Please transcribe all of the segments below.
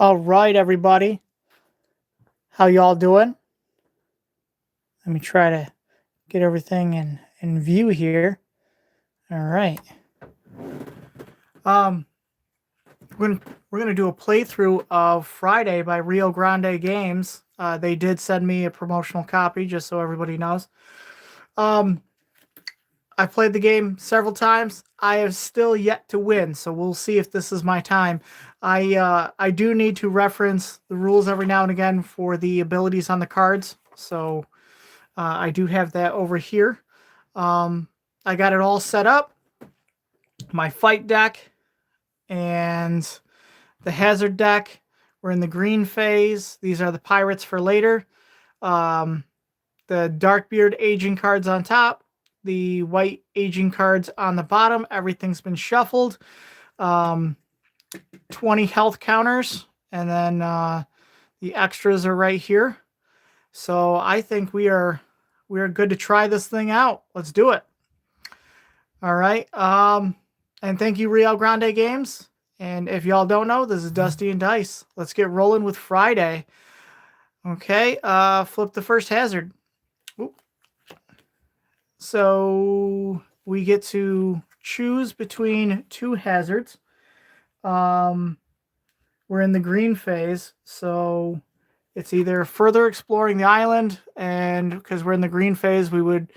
All right, everybody. How y'all doing? Let me try to get everything in view here. All right. Um, we're gonna do a playthrough of Friday by Rio Grande Games. They did send me a promotional copy, just so everybody knows. Um, I played the game several times. I have still yet to win, so we'll see if this is my time. I do need to reference the rules every now and again for the abilities on the cards, so I do have that over here. I got it all set up. My fight deck and the hazard deck. We're in the green phase. These are the pirates for later. The Darkbeard aging cards on top. The white aging cards on the bottom. Everything's been shuffled. 20 health counters. And then the extras are right here. So I think we are good to try this thing out. Let's do it. All right. And thank you, Rio Grande Games. And if y'all don't know, this is Dusty and Dice. Let's get rolling with Friday. Okay. Flip the first hazard. Oop. So we get to choose between two hazards. We're in the green phase, so it's either further exploring the island, and because we're in the green phase, we would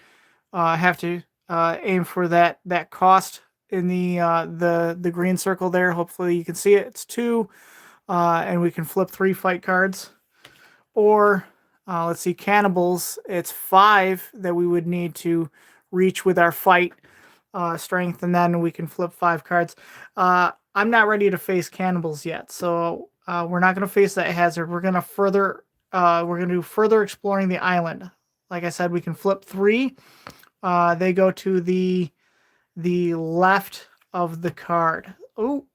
have to aim for that cost in the green circle there. Hopefully you can see it. It's 2, and we can flip 3 fight cards. Or let's see, cannibals. It's 5 that we would need to reach with our fight strength, and then we can flip 5 cards. I'm not ready to face cannibals yet, so we're not going to face that hazard. We're going to further. We're going to do further exploring the island. Like I said, we can flip 3. They go to the left of the card. Oh,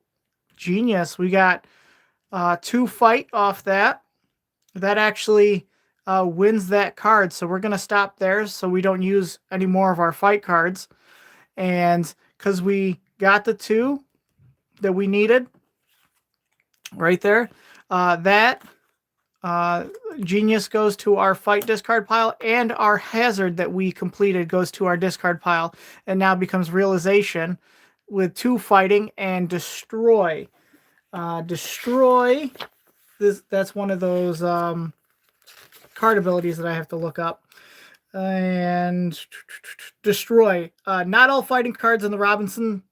genius! We got 2 fight off that. That actually wins that card. So we're gonna stop there, so we don't use any more of our fight cards. And because we got the 2 that we needed right there, that genius goes to our fight discard pile, and our hazard that we completed goes to our discard pile, and now becomes realization with 2 fighting and destroy. Destroy. That's one of those card abilities that I have to look up. And destroy. Not all fighting cards in the Robinson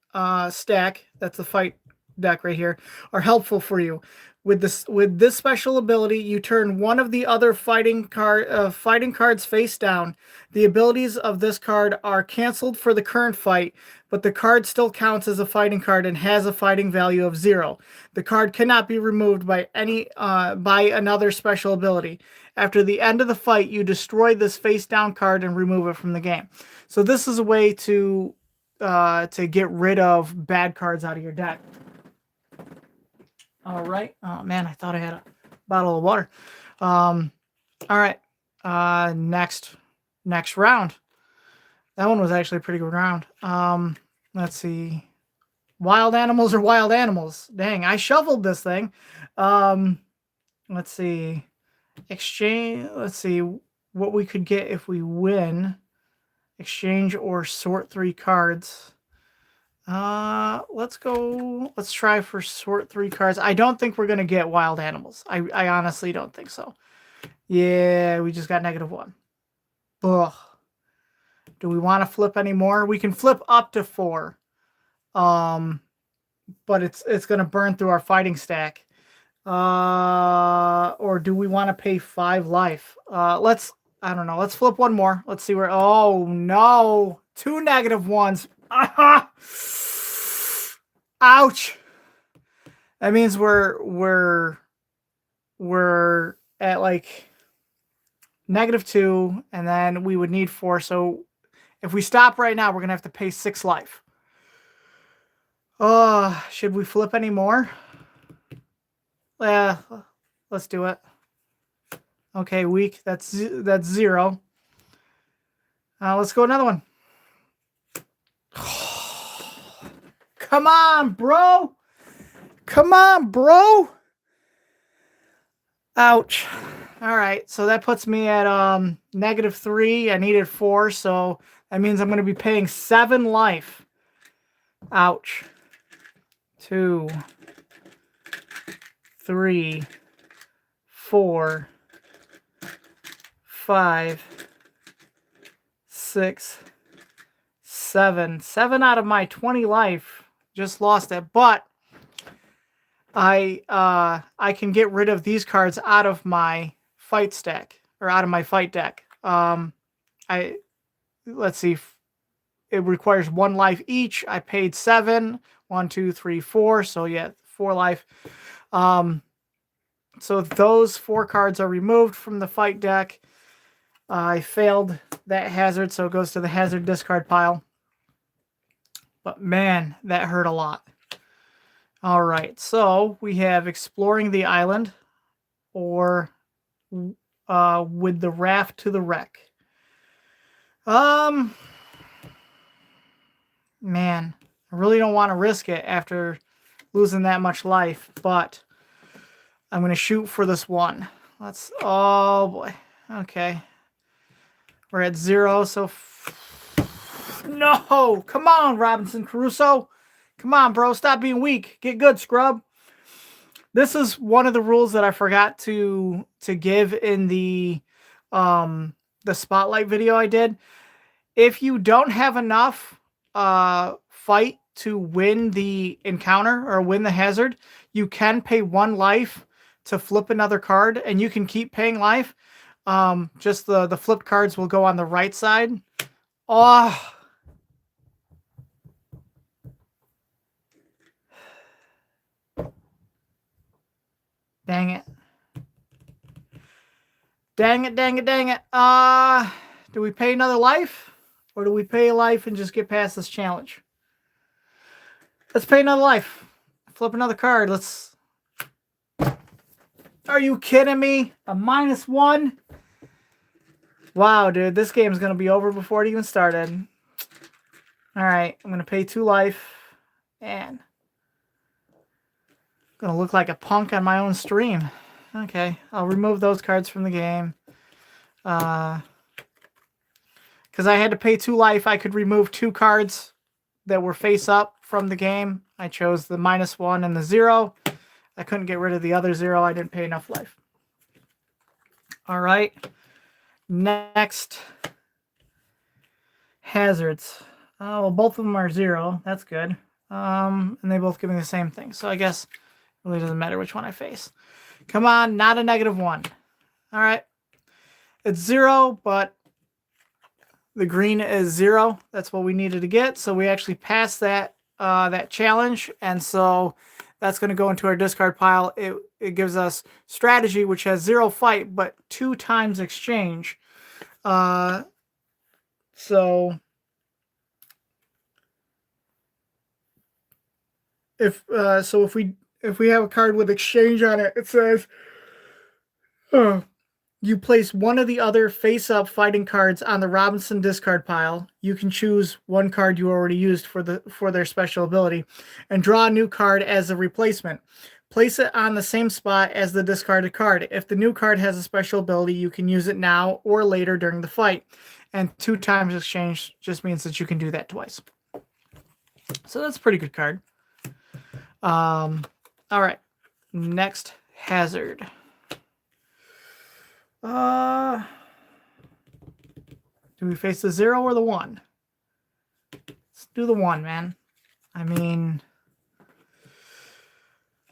stack, that's the fight deck right here, are helpful for you. With this special ability, you turn one of the other fighting cards face down. The abilities of this card are canceled for the current fight, but the card still counts as a fighting card and has a fighting value of 0. The card cannot be removed by another special ability. After the end of the fight, you destroy this face down card and remove it from the game. So this is a way to get rid of bad cards out of your deck. All right. Oh man, I thought I had a bottle of water. All right. Next round. That one was actually a pretty good round. Let's see. Wild animals or wild animals. Dang, I shuffled this thing. Let's see. Exchange. Let's see what we could get if we win. Exchange or sort 3 cards. Let's go. Let's try for sort 3 cards. I don't think we're gonna get wild animals. I honestly don't think so. Yeah, we just got -1. Ugh. Do we want to flip any more? We can flip up to 4. But it's gonna burn through our fighting stack. Or do we want to pay 5 life? I don't know. Let's flip one more. Let's see where. Oh no, 2 -1s. Ouch. That means we're at like -2, and then we would need 4. So if we stop right now, we're gonna have to pay 6 life. Should we flip any more? Yeah, let's do it. Okay, weak. That's 0. Let's go another one. Come on, bro. Come on, bro. Ouch. All right, so that puts me at -3. I needed 4, so that means I'm going to be paying 7 life. Ouch. 2, 3, 4, 5, 6, 7. 7 out of my 20 life. Just lost it, but I can get rid of these cards out of my fight stack or out of my fight deck. Let's see. It requires 1 life each. I paid 7. 1, 2, 3, 4. So yeah, 4 life. So those 4 cards are removed from the fight deck. I failed that hazard, so it goes to the hazard discard pile. But man, that hurt a lot. All right, so we have exploring the island or with the raft to the wreck. Man, I really don't want to risk it after losing that much life, but I'm going to shoot for this one. Oh boy. Okay. We're at 0, so no! Come on, Robinson Crusoe. Come on, bro. Stop being weak. Get good, scrub. This is one of the rules that I forgot to give in the spotlight video I did. If you don't have enough fight to win the encounter or win the hazard, you can pay 1 life to flip another card, and you can keep paying life. Just the flipped cards will go on the right side. Oh. Dang it. Dang it, dang it, dang it. Do we pay another life? Or do we pay a life and just get past this challenge? Let's pay another life. Flip another card. Are you kidding me? A -1? Wow, dude. This game's going to be over before it even started. Alright, I'm going to pay 2 life. And I'm going to look like a punk on my own stream. Okay, I'll remove those cards from the game. Because I had to pay 2 life, I could remove 2 cards that were face up from the game. I chose the -1 and the 0. I couldn't get rid of the other 0. I didn't pay enough life. All right. Next. Hazards. Well, both of them are 0. That's good. And they both give me the same thing. So I guess it really doesn't matter which one I face. Come on, not a -1. All right. It's 0, but the green is 0. That's what we needed to get. So we actually passed that that challenge, and so that's going to go into our discard pile. It gives us strategy, which has 0 fight, but 2 times exchange. So if we have a card with exchange on it, it says you place one of the other face-up fighting cards on the Robinson discard pile. You can choose one card you already used for their special ability and draw a new card as a replacement. Place it on the same spot as the discarded card. If the new card has a special ability, you can use it now or later during the fight. And 2 times exchange just means that you can do that twice. So that's a pretty good card. All right. Next hazard. Do we face the 0 or the 1? Let's do the 1, man. I mean,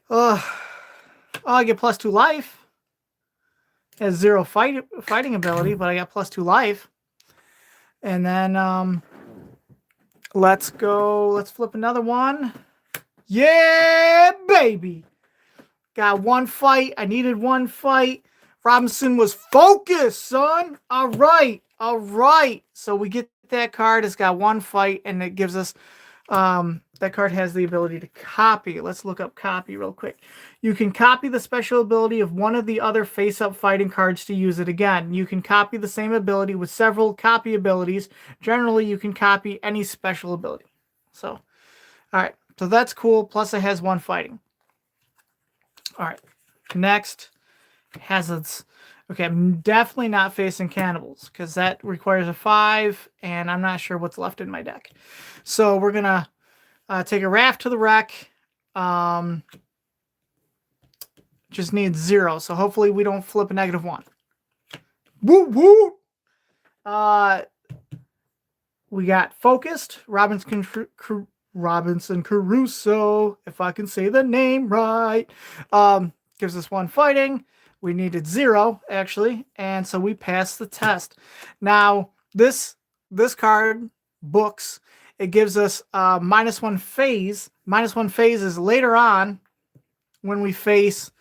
I get +2 life. It has 0 fighting ability, but I got +2 life. And then let's go. Let's flip another one. Yeah, baby. Got 1 fight. I needed 1 fight. Robinson was focused, son. All right. All right. So we get that card. It's got 1 fight, and it gives us that card has the ability to copy. Let's look up copy real quick. You can copy the special ability of one of the other face-up fighting cards to use it again. You can copy the same ability with several copy abilities. Generally, you can copy any special ability. So, all right. So that's cool. Plus, it has 1 fighting. All right. Next. hazards. Okay, I'm definitely not facing cannibals because that requires a 5, and I'm not sure what's left in my deck. So we're gonna take a raft to the wreck. Just needs 0, so hopefully we don't flip a -1. Woo woo! We got focused. Robinson Crusoe, if I can say the name right. Gives us 1 fighting. We needed 0, actually, and so we passed the test. Now, this card, Books, it gives us -1 phase. -1 phase is later on when we face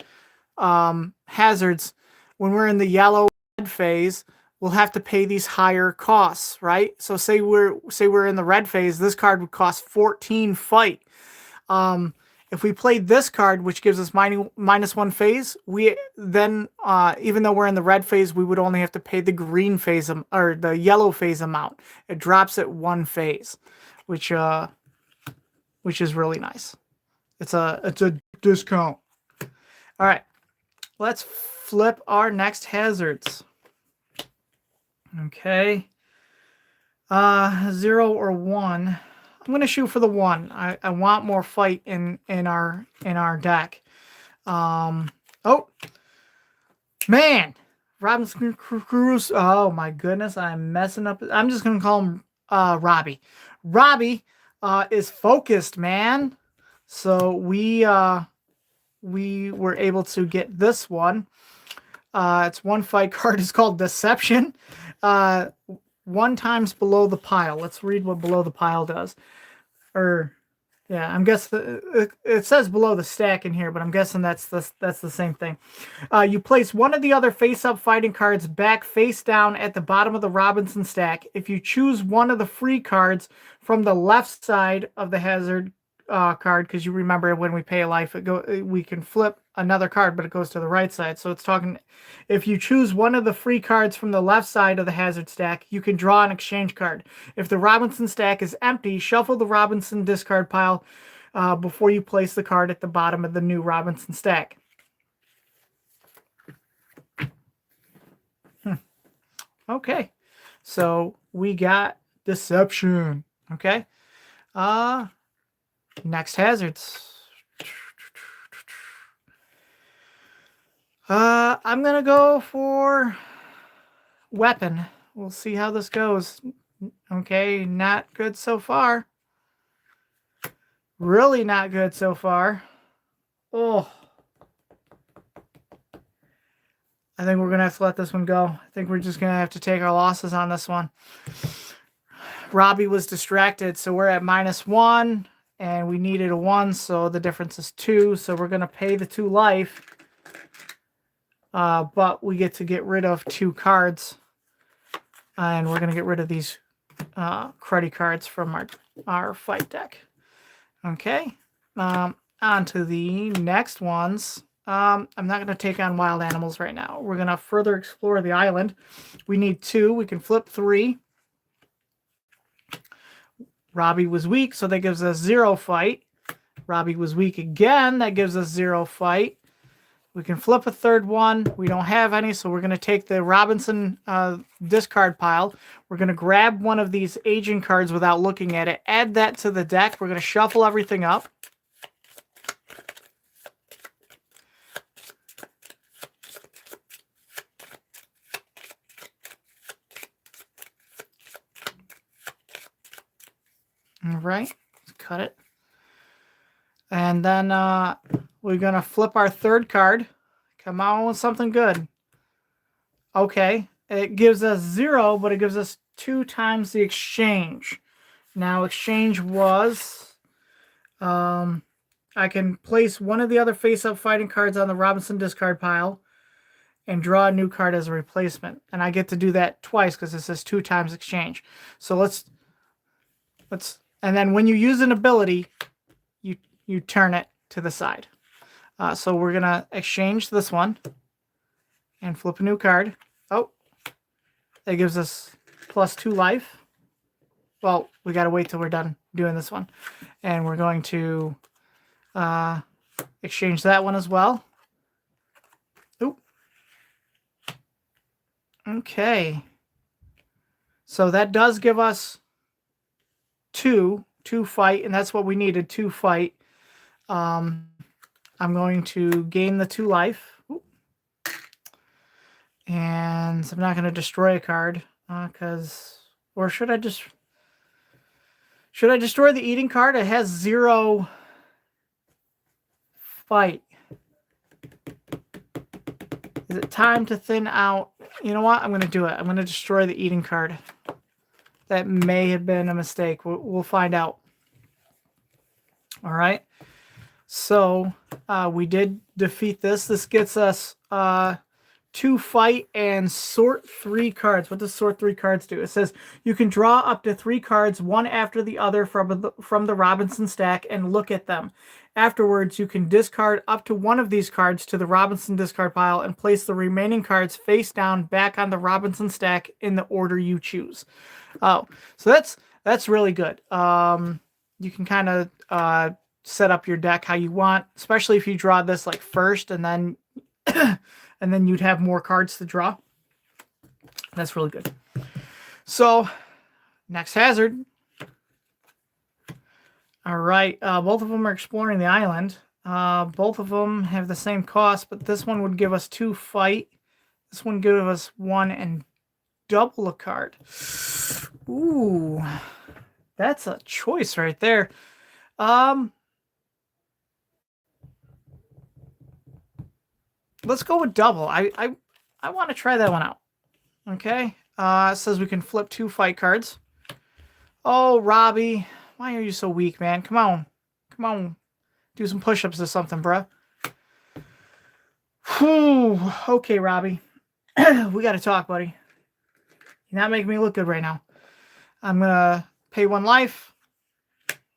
hazards. When we're in the yellow red phase, we'll have to pay these higher costs, right? So say we're in the red phase, this card would cost 14 fight. If we played this card, which gives us -1 phase, we then, even though we're in the red phase, we would only have to pay the green phase or the yellow phase amount. It drops at 1 phase, which is really nice. It's a discount. All right, let's flip our next hazards. Okay. 0 or 1. I'm gonna shoot for the 1. I want more fight in our deck. Oh man, Robinson Crusoe. Oh my goodness, I'm messing up. I'm just gonna call him Robbie. Robbie is focused, man. So we were able to get this one. It's 1 fight card. It's called Deception. 1 times below the pile. Let's read what below the pile does. Yeah, I'm guessing it says below the stack in here, but I'm guessing that's the same thing. You place one of the other face-up fighting cards back face down at the bottom of the Robinson stack. If you choose one of the free cards from the left side of the hazard card, because you remember when we pay a life, we can flip another card, but it goes to the right side. So it's talking, if you choose one of the free cards from the left side of the hazard stack, you can draw an exchange card. If the Robinson stack is empty, shuffle the Robinson discard pile before you place the card at the bottom of the new Robinson stack. Okay, so we got Deception. Okay. Next hazards. I'm gonna go for weapon. We'll see how this goes. Okay, not good so far. Really not good so far. Oh. I think we're gonna have to let this one go. I think we're just gonna have to take our losses on this one. Robbie was distracted, so we're at -1. And we needed a 1, so the difference is 2. So we're going to pay the 2 life. But we get to get rid of 2 cards. And we're going to get rid of these cruddy cards from our fight deck. Okay. On to the next ones. I'm not going to take on wild animals right now. We're going to further explore the island. We need 2. We can flip 3. Robbie was weak, so that gives us 0 fight. Robbie was weak again. That gives us 0 fight. We can flip a third one. We don't have any, so we're going to take the Robinson discard pile. We're going to grab one of these aging cards without looking at it. Add that to the deck. We're going to shuffle everything up. All right, let's cut it. And then we're going to flip our third card. Come on with something good. Okay, it gives us 0, but it gives us 2 times the exchange. Now, exchange was, I can place one of the other face-up fighting cards on the Robinson discard pile and draw a new card as a replacement. And I get to do that twice because it says 2 times exchange. So let's and then when you use an ability, you turn it to the side. So we're going to exchange this one and flip a new card. Oh, that gives us +2 life. Well, we got to wait till we're done doing this one. And we're going to exchange that one as well. Oop. Okay. So that does give us two fight, and that's what we needed, 2 fight. I'm going to gain the 2 life. And I'm not going to destroy a card, because... Or should I just... Should I destroy the eating card? It has 0 fight. Is it time to thin out? You know what? I'm going to do it. I'm going to destroy the eating card. That may have been a mistake. We'll find out. All right. So we did defeat this. This gets us 2 fight and sort 3 cards. What does sort 3 cards do? It says you can draw up to 3 cards, one after the other from the Robinson stack, and look at them. Afterwards, you can discard up to 1 of these cards to the Robinson discard pile and place the remaining cards face down back on the Robinson stack in the order you choose. Oh, so that's really good. You can kind of set up your deck how you want, especially if you draw this like first and then and then you'd have more cards to draw. That's really good. So, next hazard. All right, both of them are exploring the island. Both of them have the same cost, but this one would give us 2 fight. This one give us 1 and double a card. Ooh, that's a choice right there. Let's go with double. I want to try that one out. Okay. It says we can flip 2 fight cards. Oh, Robbie. Why are you so weak, man? Come on. Come on. Do some push-ups or something, bruh. Whew. Okay, Robbie. We got to talk, buddy. You're not making me look good right now. I'm going to pay 1 life.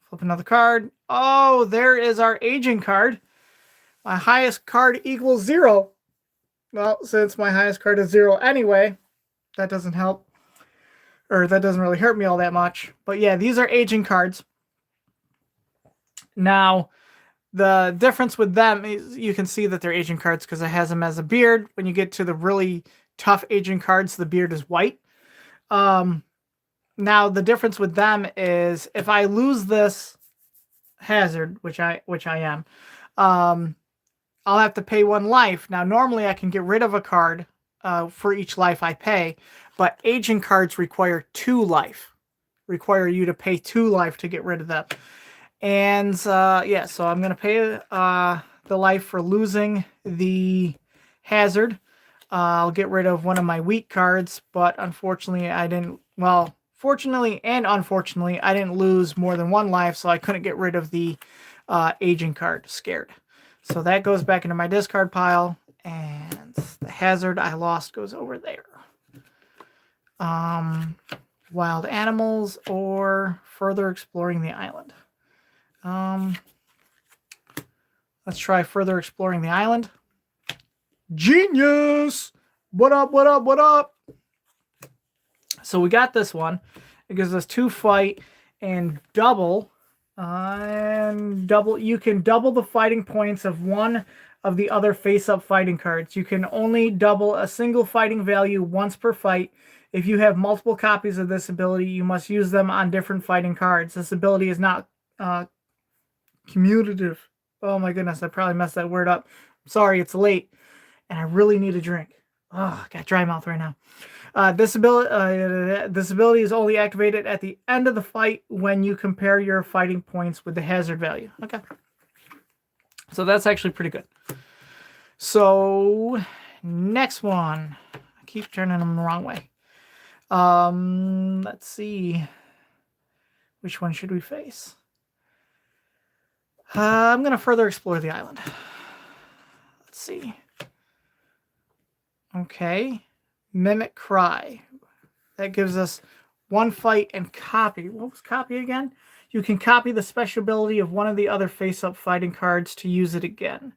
Flip another card. Oh, there is our aging card. My highest card equals 0. Well, since my highest card is 0 anyway, that doesn't help. Or that doesn't really hurt me all that much. But yeah, these are aging cards. Now, the difference with them is you can see that they're aging cards because it has them as a beard. When you get to the really tough aging cards, the beard is white. Now, the difference with them is if I lose this hazard, which I am, I'll have to pay 1 life. Now, normally I can get rid of a card for each life I pay, but aging cards require 2 life. Require you to pay 2 life to get rid of them. And yeah, so I'm going to pay the life for losing the hazard. I'll get rid of one of my weak cards, but unfortunately I didn't, well, fortunately and unfortunately, I didn't lose more than 1 life, so I couldn't get rid of the aging card, scared. So that goes back into my discard pile, and the hazard I lost goes over there. Wild animals or further exploring the island. Let's try further exploring the island. Genius! What up, what up, what up? So we got this one. It gives us 2 fight and double. You can double the fighting points of 1 of the other face-up fighting cards. You can only double a single fighting value once per fight. If you have multiple copies of this ability, you must use them on different fighting cards. This ability is not commutative. Oh my goodness, I probably messed that word up. I'm sorry, it's late, and I really need a drink. Oh, I got dry mouth right now. This ability is only activated at the end of the fight when you compare your fighting points with the hazard value. Okay. So that's actually pretty good. So, next one. I keep turning them the wrong way. Let's see. Which one should we face? I'm going to further explore the island. Let's see. Okay. Mimic Cry. That gives us 1 fight and copy. What was copy again? You can copy the special ability of 1 of the other face-up fighting cards to use it again.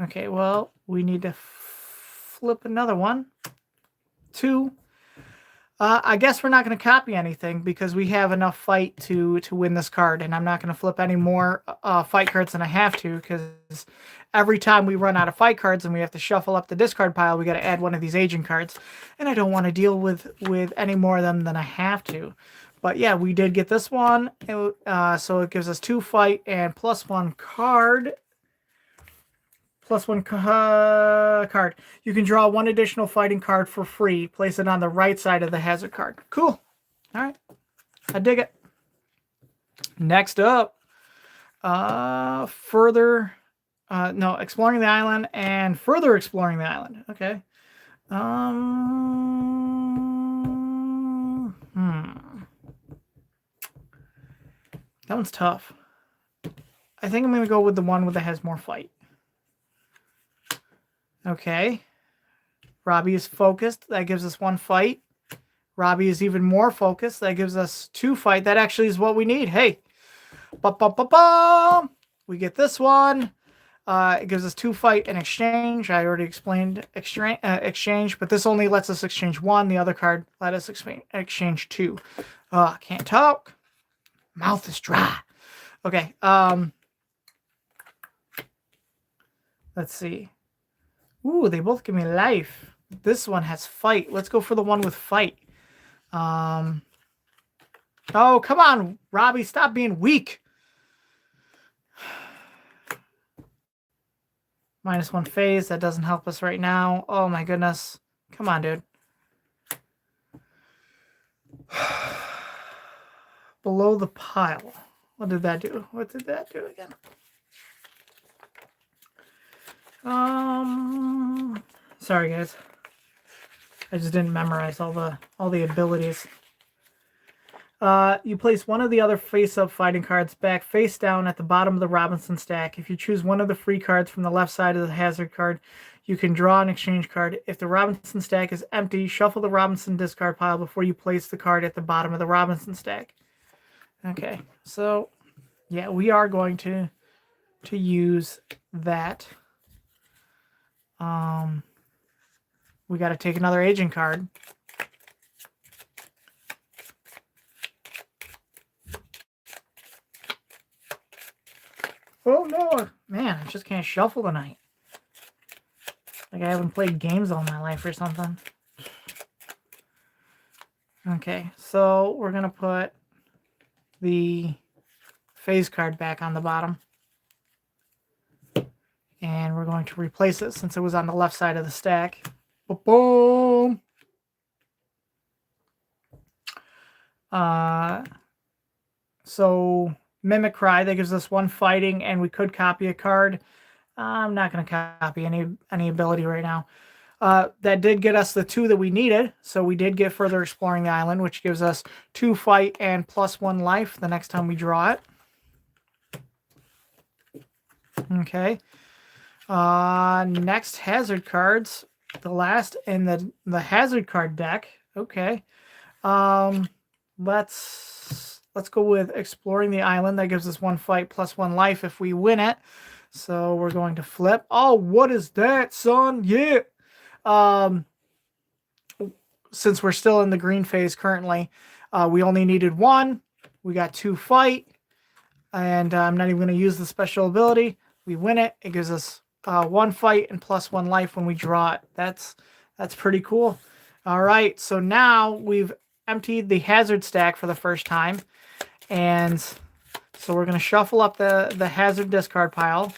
Okay, well, we need to flip another one. 2. I guess we're not going to copy anything because we have enough fight to win this card, and I'm not going to flip any more fight cards than I have to because every time we run out of fight cards and we have to shuffle up the discard pile, we got to add one of these agent cards. And I don't want to deal with any more of them than I have to. But yeah, we did get this one. So it gives us 2 fight and +1 card. +1 card. You can draw 1 additional fighting card for free. Place it on the right side of the hazard card. Cool. All right. I dig it. Next up, exploring the island and further exploring the island. Okay. That one's tough. I think I'm going to go with the one that has more fight. Okay. Robbie is focused. That gives us 1 fight. Robbie is even more focused. That gives us 2 fight. That actually is what we need. Hey. Ba-ba-ba-ba! We get this one. It gives us 2 fight and exchange. I already explained exchange, but this only lets us exchange 1. The other card let us exchange 2. Can't talk. Mouth is dry. Okay. Let's see. Ooh, they both give me life. This one has fight. Let's go for the one with fight. Oh, come on, Robbie. Stop being weak. -1 phase. That doesn't help us right now. Oh, my goodness. Come on, dude. Below the pile. What did that do? What did that do again? Sorry, guys. I just didn't memorize all the abilities. You place one of the other face-up fighting cards back face down at the bottom of the Robinson stack. If you choose one of the free cards from the left side of the hazard card, you can draw an exchange card. If the Robinson stack is empty, shuffle the Robinson discard pile before you place the card at the bottom of the Robinson stack. Okay, so yeah, we are going to use that. We got to take another agent card. Oh no, man, I just can't shuffle tonight. Like I haven't played games all my life or something. Okay, so we're going to put the phase card back on the bottom. And we're going to replace it since it was on the left side of the stack. Boom! So Mimicry, that gives us 1 fighting, and we could copy a card. I'm not going to copy any ability right now. That did get us the 2 that we needed, so we did get further exploring the island, which gives us 2 fight and +1 life the next time we draw it. Okay. Next hazard cards, the last in the hazard card deck. Okay. Let's go with exploring the island. That gives us 1 fight +1 life if we win it. So we're going to flip. Oh, what is that, son? Yeah. Since we're still in the green phase currently, we only needed 1. We got 2 fight, and I'm not even going to use the special ability. We win it. It gives us 1 fight and +1 life when we draw it. That's pretty cool. All right, so now we've emptied the hazard stack for the first time, and so we're going to shuffle up the hazard discard pile.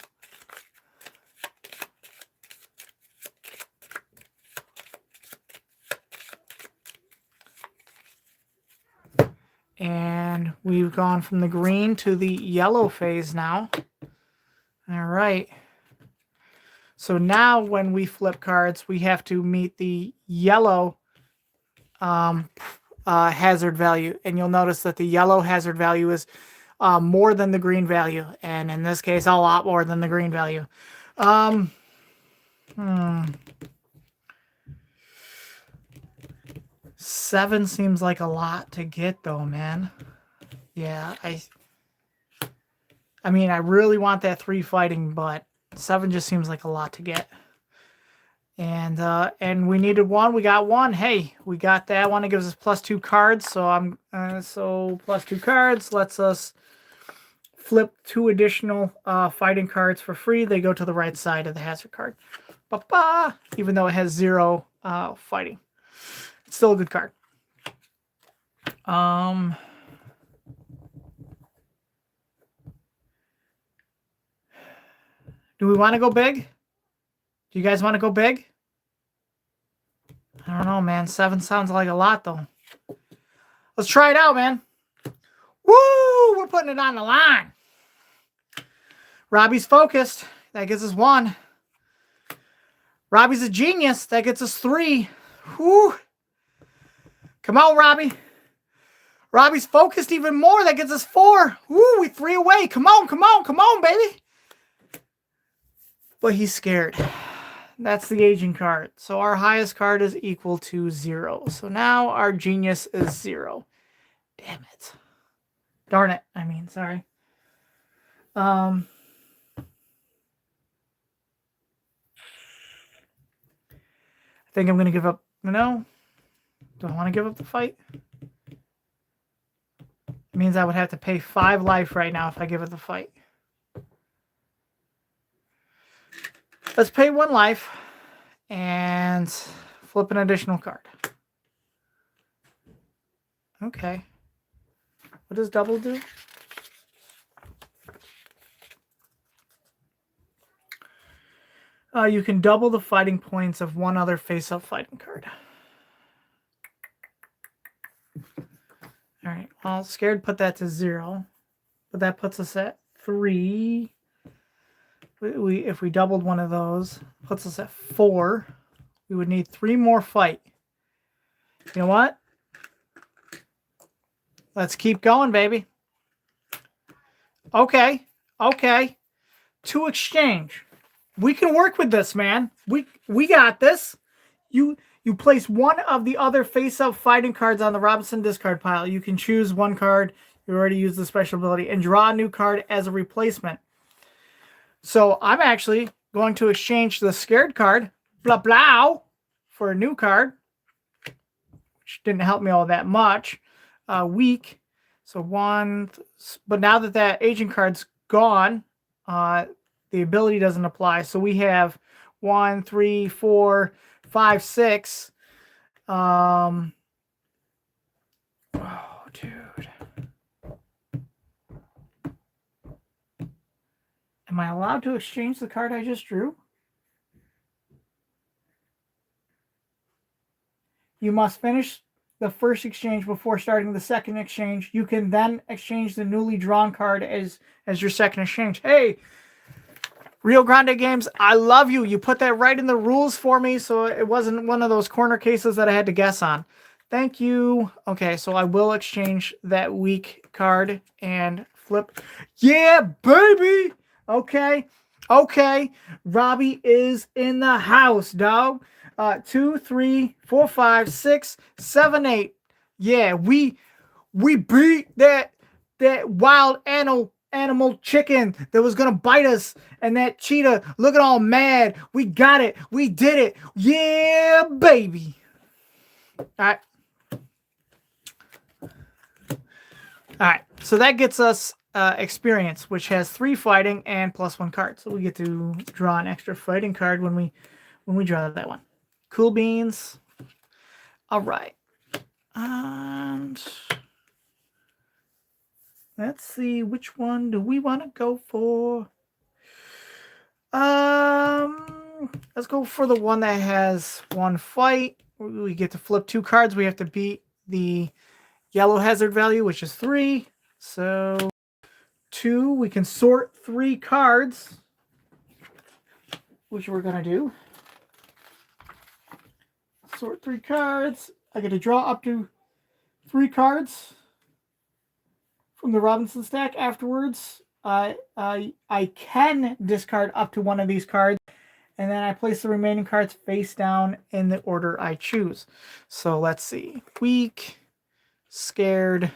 And we've gone from the green to the yellow phase now. All right. So now when we flip cards, we have to meet the yellow hazard value. And you'll notice that the yellow hazard value is more than the green value. And in this case, a lot more than the green value. 7 seems like a lot to get, though, man. Yeah, I mean, I really want that 3 fighting, but 7 just seems like a lot to get. And we needed 1. We got 1. Hey, we got that one. It gives us +2 cards. So so +2 cards lets us flip 2 additional fighting cards for free. They go to the right side of the hazard card. Ba-ba! Even though it has 0 fighting. It's still a good card. Do we want to go big? Do you guys want to go big? I don't know, man. 7 sounds like a lot, though. Let's try it out, man. Woo! We're putting it on the line. Robbie's focused. That gets us 1. Robbie's a genius. That gets us 3. Woo! Come on, Robbie. Robbie's focused even more. That gets us 4. Woo! We 3 away. Come on, come on, come on, baby. But he's scared. That's the aging card. So our highest card is equal to 0. So now our genius is 0. Damn it. Darn it. I mean, sorry. I think I'm going to give up. No. Do I want to give up the fight? It means I would have to pay 5 life right now if I give it the fight. Let's pay 1 life and flip an additional card. Okay. What does double do? You can double the fighting points of 1 other face-up fighting card. All right. Well, scared put that to 0, but that puts us at 3. If we doubled one of those, puts us at 4. We would need 3 more fight. You know what? Let's keep going, baby. Okay. Okay. 2 exchange. We can work with this, man. We got this. You place 1 of the other face-up fighting cards on the Robinson discard pile. You can choose 1 card. You already used the special ability and draw a new card as a replacement. So I'm actually going to exchange the scared card, blah, blah, for a new card, which didn't help me all that much. Weak. So 1, but now that aging card's gone, the ability doesn't apply. So we have 1, 3, 4, 5, 6. Oh, dude. Am I allowed to exchange the card I just drew? You must finish the first exchange before starting the second exchange. You can then exchange the newly drawn card as your second exchange. Hey, Rio Grande Games, I love you. You put that right in the rules for me, so it wasn't one of those corner cases that I had to guess on. Thank you. Okay, so I will exchange that weak card and flip. Yeah, baby! Okay. Okay. Robbie is in the house, dog. 2, 3, 4, 5, 6, 7, 8. Yeah, we beat that wild animal chicken that was gonna bite us, and that cheetah looking all mad. We got it. We did it. Yeah, baby. All right. All right. So that gets us experience, which has 3 fighting and +1 card. So we get to draw an extra fighting card when we draw that one. Cool beans. All right. And let's see, which one do we want to go for? Let's go for the one that has 1 fight. We get to flip 2 cards. We have to beat the yellow hazard value, which is 3. So 2, we can sort 3 cards, which we're going to do. Sort 3 cards. I get to draw up to 3 cards from the Robinson stack. Afterwards, I can discard up to 1 of these cards, and then I place the remaining cards face down in the order I choose. So let's see. Weak, scared,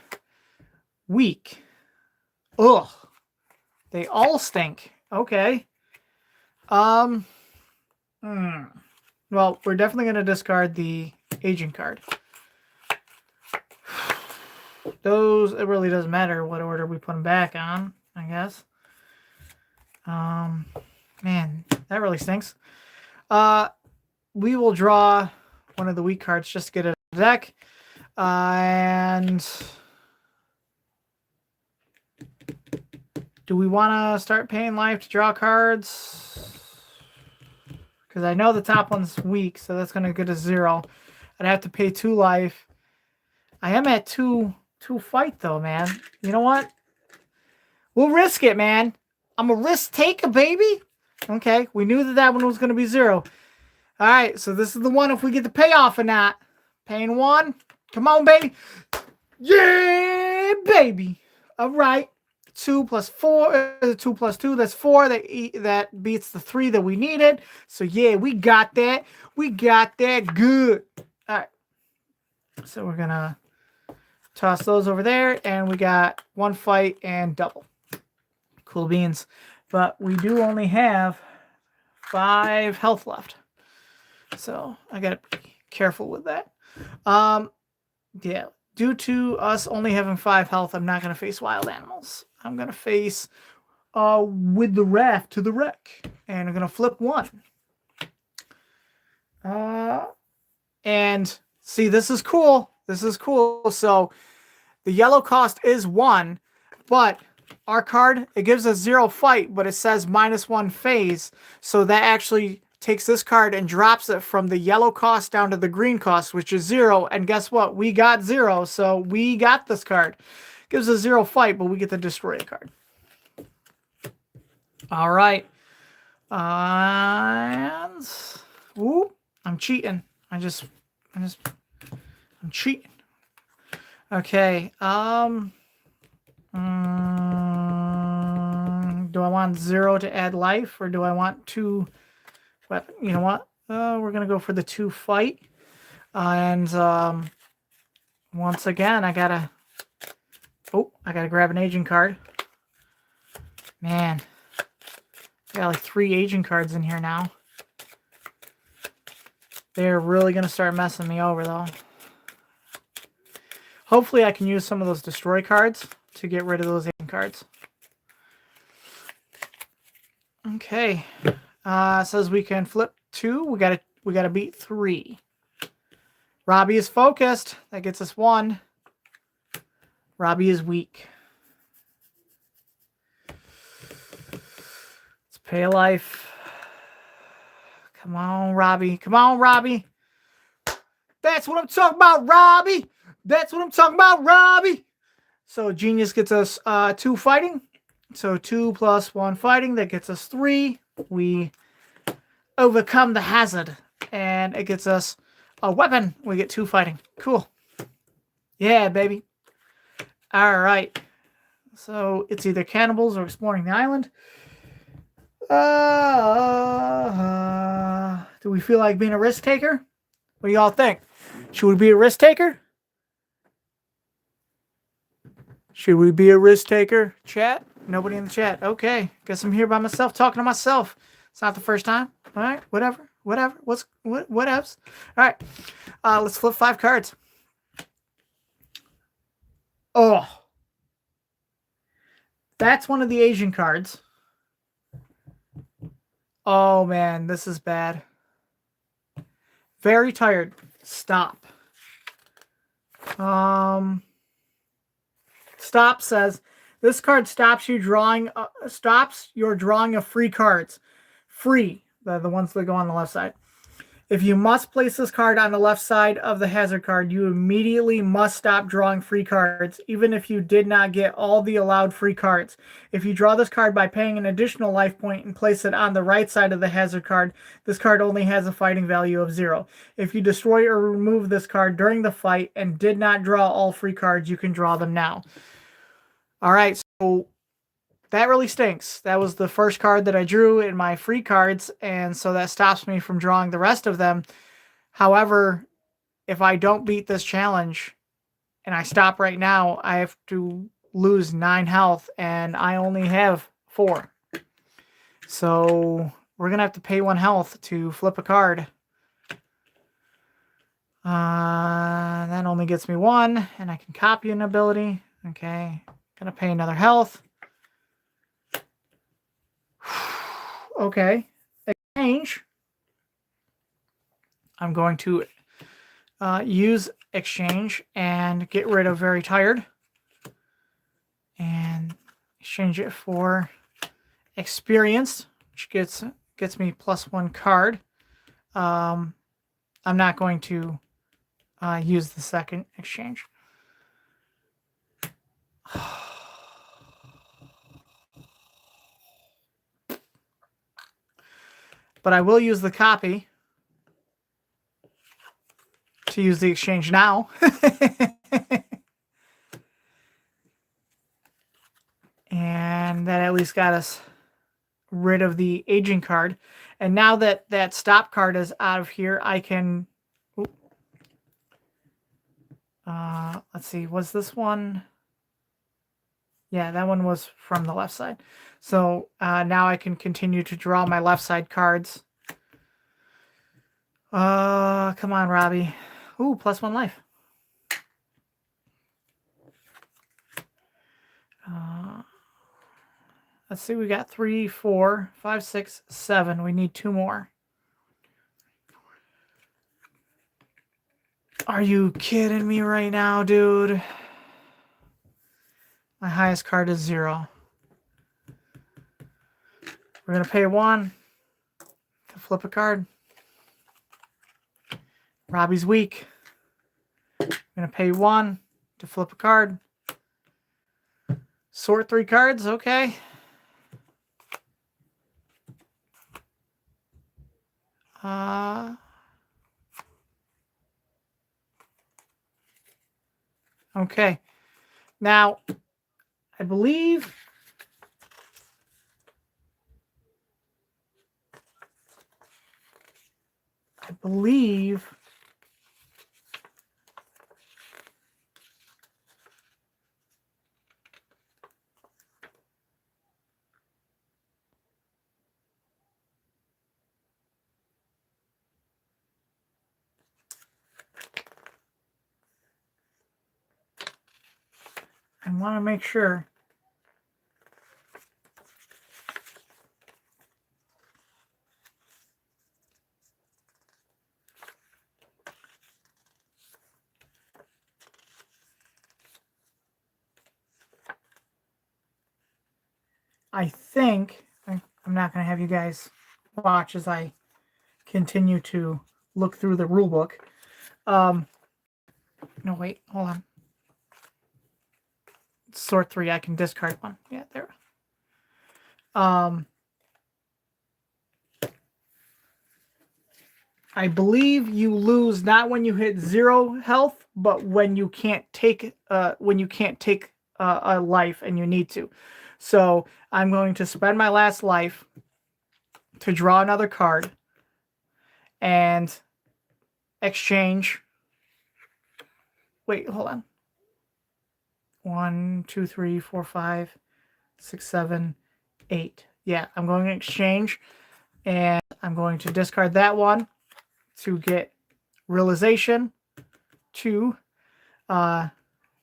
weak. Ugh. They all stink. Okay. Well, we're definitely going to discard the aging card. Those, it really doesn't matter what order we put them back on. I guess. Man, that really stinks. We will draw one of the weak cards just to get it out of the deck. And do we want to start paying life to draw cards? Because I know the top one's weak, so that's going to get a 0. I'd have to pay 2 life. I am at 2 fight, though, man. You know what? We'll risk it, man. I'm a risk taker, baby. Okay, we knew that one was going to be 0. All right, so this is the one if we get the payoff or not. Paying 1. Come on, baby. Yeah, baby. All right. 2 plus 4, 2 plus 2, that's 4. That beats the 3 that we needed. So, yeah, we got that. We got that good. All right. So, we're going to toss those over there. And we got 1 fight and double. Cool beans. But we do only have 5 health left. So, I got to be careful with that. Yeah. Due to us only having 5 health, I'm not going to face wild animals. I'm going to face with the raft to the wreck. And I'm going to flip 1. And see, this is cool. This is cool. So the yellow cost is 1, but our card, it gives us 0 fight, but it says -1 phase. So that actually takes this card and drops it from the yellow cost down to the green cost, which is 0. And guess what? We got 0. So we got this card. Gives us 0 fight, but we get to destroy a card. All right. And ooh, I'm cheating. I'm cheating. Okay. Do I want 0 to add life, or do I want 2? But you know what? We're gonna go for the 2 fight. And once again, I gotta grab an aging card. Man, I got like 3 aging cards in here now. They're really gonna start messing me over, though. Hopefully, I can use some of those destroy cards to get rid of those aging cards. Okay. Says we can flip 2. We gotta beat 3. Robbie is focused. That gets us 1. Robbie is weak. Let's pay a life. Come on, Robbie. Come on, Robbie. That's what I'm talking about, Robbie. That's what I'm talking about, Robbie. So Genius gets us 2 fighting. So 2 plus 1 fighting. That gets us 3. We overcome the hazard. And it gets us a weapon. We get 2 fighting. Cool. Yeah, baby. All right. So it's either cannibals or exploring the island. Do we feel like being a risk taker? What do y'all think? Should we be a risk taker? Should we be a risk taker? Chat? Nobody in the chat. Okay. Guess I'm here by myself talking to myself. It's not the first time. All right. Whatever. What else? All right. Let's flip 5 cards. Oh. That's one of the Asian cards. Oh, man. This is bad. Very tired. Stop. Stop says this card stops you drawing. Stops your drawing of free cards. Free. The ones that go on the left side. If you must place this card on the left side of the hazard card, you immediately must stop drawing free cards, even if you did not get all the allowed free cards. If you draw this card by paying an additional life point and place it on the right side of the hazard card, this card only has a fighting value of 0. If you destroy or remove this card during the fight and did not draw all free cards, you can draw them now. All right, so that really stinks. That was the first card that I drew in my free cards, and so that stops me from drawing the rest of them. However, if I don't beat this challenge and I stop right now, I have to lose 9 health, and I only have 4. So we're going to have to pay 1 health to flip a card. That only gets me 1, and I can copy an ability. Okay, going to pay another health. Okay. Exchange. I'm going to use exchange and get rid of very tired. And exchange it for experienced, which gets me +1 card. I'm not going to use the second exchange. But I will use the copy to use the exchange now. And that at least got us rid of the aging card. And now that that stop card is out of here, I can... let's see, was this one? Yeah, that one was from the left side. So now I can continue to draw my left side cards. Come on, Robbie. Ooh, +1 life. Let's see, we got 3, 4, 5, 6, 7. We need 2 more. Are you kidding me right now, dude? My highest card is 0. We're going to pay 1 to flip a card. Robbie's weak. I'm going to pay 1 to flip a card. Sort 3 cards, okay. Okay. Now, I believe I want to make sure. I think I'm not going to have you guys watch as I continue to look through the rule book. No, wait, hold on. Sort 3, I can discard 1. Yeah, there. I believe you lose not when you hit 0 health, but when you can't take a life and you need to. So I'm going to spend my last life to draw another card and exchange. Wait, hold on. 1, 2, 3, 4, 5, 6, 7, 8. Yeah, I'm going to exchange, and I'm going to discard that one to get realization 2,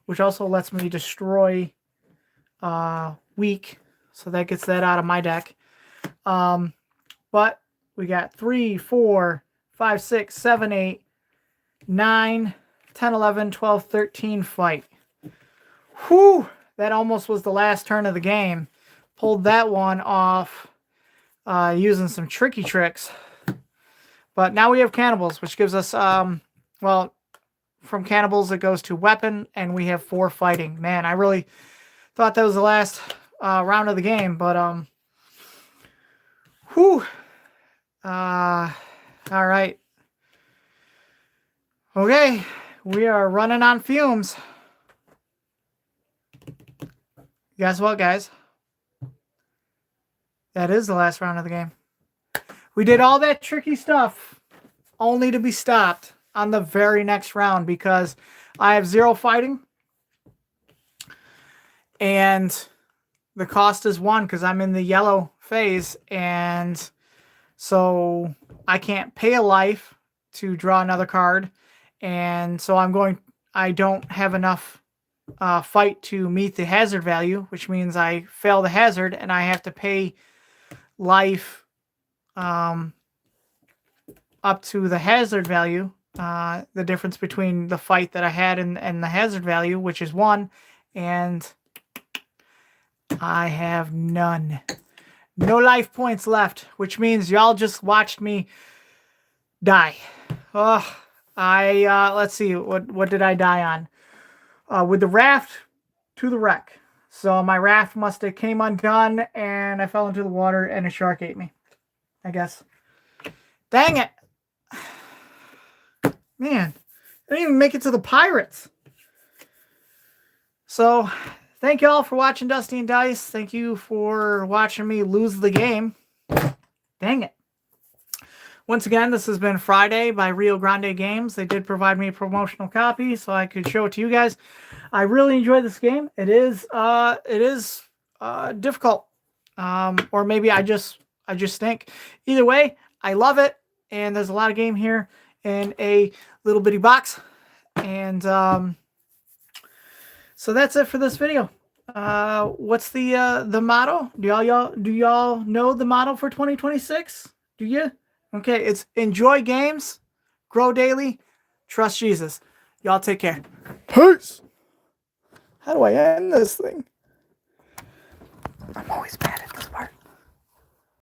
which also lets me destroy weak, so that gets that out of my deck. But we got 3, 4, 5, 6, 7, 8, 9, 10, 11, 12, 13 fight. Whew! That almost was the last turn of the game. Pulled that one off using some tricky tricks. But now we have cannibals, which gives us, well, from cannibals it goes to weapon, and we have 4 fighting. Man, I really thought that was the last round of the game, but, whew. All right. Okay, we are running on fumes. Guess what, guys? That is the last round of the game. We did all that tricky stuff only to be stopped on the very next round because I have 0 fighting. And the cost is 1 because I'm in the yellow phase. And so I can't pay a life to draw another card. And so I don't have enough fight to meet the hazard value, which means I fail the hazard and I have to pay life up to the hazard value. The difference between the fight that I had and the hazard value, which is 1, and I have none. No life points left, which means y'all just watched me die. Oh, let's see, what did I die on? With the raft to the wreck. So my raft must have came undone, and I fell into the water, and a shark ate me, I guess. Dang it. Man, I didn't even make it to the pirates. So, thank you all for watching Dusty and Dice. Thank you for watching me lose the game. Dang it. Once again, this has been Friday by Rio Grande Games. They did provide me a promotional copy so I could show it to you guys. I really enjoy this game. It is difficult. Or maybe I just stink. Either way, I love it. And there's a lot of game here in a little bitty box. And so that's it for this video. What's the motto? Do y'all know the motto for 2026? Do you? Okay, it's enjoy games, grow daily, trust Jesus. Y'all take care. Peace. How do I end this thing? I'm always bad at